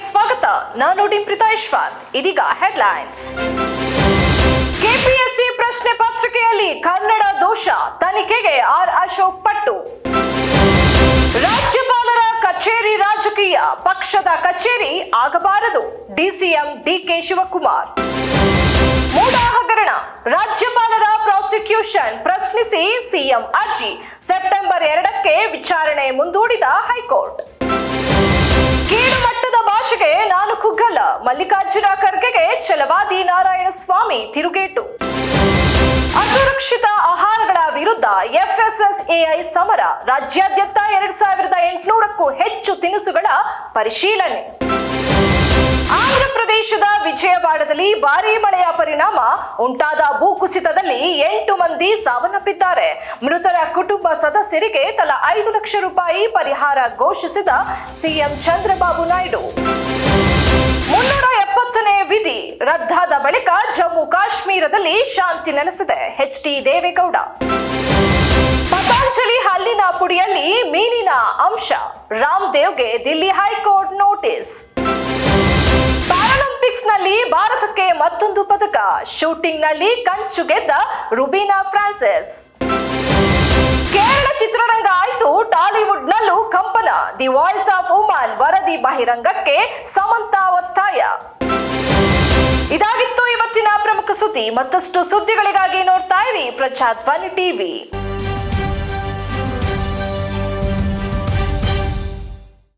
ಸ್ವಾಗತ. ನಾನು ಡಿಂಪ್ರಿತಾ ಯಶ್ವಂತ್. ಇದೀಗ ಹೆಡ್ಲೈನ್ಸ್. ಕೆಪಿಎಸ್ಸಿ ಪ್ರಶ್ನೆ ಪತ್ರಿಕೆಯಲ್ಲಿ ಕನ್ನಡ ದೋಷ, ತನಿಖೆಗೆ ಆರ್ ಅಶೋಕ್ ಪಟ್ಟು. ರಾಜ್ಯಪಾಲರ ಕಚೇರಿ ರಾಜಕೀಯ, ಪಕ್ಷದ ಕಚೇರಿ ಆಗಬಾರದು, ಡಿಸಿಎಂ ಡಿಕೆ ಶಿವಕುಮಾರ್. ಮೂಡಾ ಹಗರಣ, ರಾಜ್ಯಪಾಲರ ಪ್ರಾಸಿಕ್ಯೂಷನ್ ಪ್ರಶ್ನಿಸಿ ಸಿಎಂ ಅರ್ಜಿ, ಸೆಪ್ಟೆಂಬರ್ 2ಕ್ಕೆ ವಿಚಾರಣೆ ಮುಂದೂಡಿದ ಹೈಕೋರ್ಟ್. ಕೀಳು ಮಟ್ಟದ ಭಾಷೆಗೆ ನಾನು ಕುಗ್ಗಲ್ಲ, ಮಲ್ಲಿಕಾರ್ಜುನ ಖರ್ಗೆಗೆ ಛಲವಾದಿ ನಾರಾಯಣಸ್ವಾಮಿ ತಿರುಗೇಟು. ಅಸುರಕ್ಷಿತ ಆಹಾರಗಳ ವಿರುದ್ಧ ಎಫ್ಎಸ್ಎಸ್ಎಐ ಸಮರ, ರಾಜ್ಯಾದ್ಯಂತ 2800ಕ್ಕೂ ಹೆಚ್ಚು ತಿನಿಸುಗಳ ಪರಿಶೀಲನೆ. ಆಂಧ್ರಪ್ರದೇಶದ ವಿಜಯವಾಡದಲ್ಲಿ ಭಾರೀ ಮಳೆಯ ಪರಿಣಾಮ ಉಂಟಾದ ಭೂಕುಸಿತದಲ್ಲಿ 8 ಮಂದಿ ಸಾವನ್ನಪ್ಪಿದ್ದಾರೆ. ಮೃತರ ಕುಟುಂಬ ಸದಸ್ಯರಿಗೆ ತಲಾ 5 ಲಕ್ಷ ರೂಪಾಯಿ ಪರಿಹಾರ ಘೋಷಿಸಿದ ಸಿಎಂ ಚಂದ್ರಬಾಬು ನಾಯ್ಡು. 370ನೇ ವಿಧಿ ರದ್ದಾದ ಬಳಿಕ ಜಮ್ಮು ಕಾಶ್ಮೀರದಲ್ಲಿ ಶಾಂತಿ ನೆಲೆಸಿದೆ, ಎಚ್ಡಿ ದೇವೇಗೌಡ. ಪತಂಜಲಿ ಹಲ್ಲಿನ ಪುಡಿಯಲ್ಲಿ ಮೀನಿನ ಅಂಶ, ರಾಮದೇವ್ಗೆ ದಿಲ್ಲಿ ಹೈಕೋರ್ಟ್ ನೋಟಿಸ್. ಪ್ಯಾರಾಲಿಂಪಿಕ್ಸ್ ನಲ್ಲಿ ಭಾರತಕ್ಕೆ ಮತ್ತೊಂದು ಪದಕ, ಶೂಟಿಂಗ್ ನಲ್ಲಿ ಕಂಚು ಗೆದ್ದ ರುಬೀನಾ ಫ್ರಾನ್ಸಿಸ್. ಕೇರಳ ಚಿತ್ರರಂಗ ಆಯ್ತು ಟಾಲಿವುಡ್ ನಲ್ಲೂ ಕಂಪನ, ದಿ ವಾಯ್ಸ್ ಆಫ್ ವುಮನ್ ವರದಿ ಬಹಿರಂಗಕ್ಕೆ ಸಮಂತಾ ಒತ್ತಾಯ. ಇದಾಗಿತ್ತು ಇವತ್ತಿನ ಪ್ರಮುಖ ಸುದ್ದಿ. ಮತ್ತಷ್ಟು ಸುದ್ದಿಗಳಿಗಾಗಿ ನೋಡ್ತಾ ಇರಿ ಪ್ರಜಾಧ್ವನಿ ಟಿವಿ.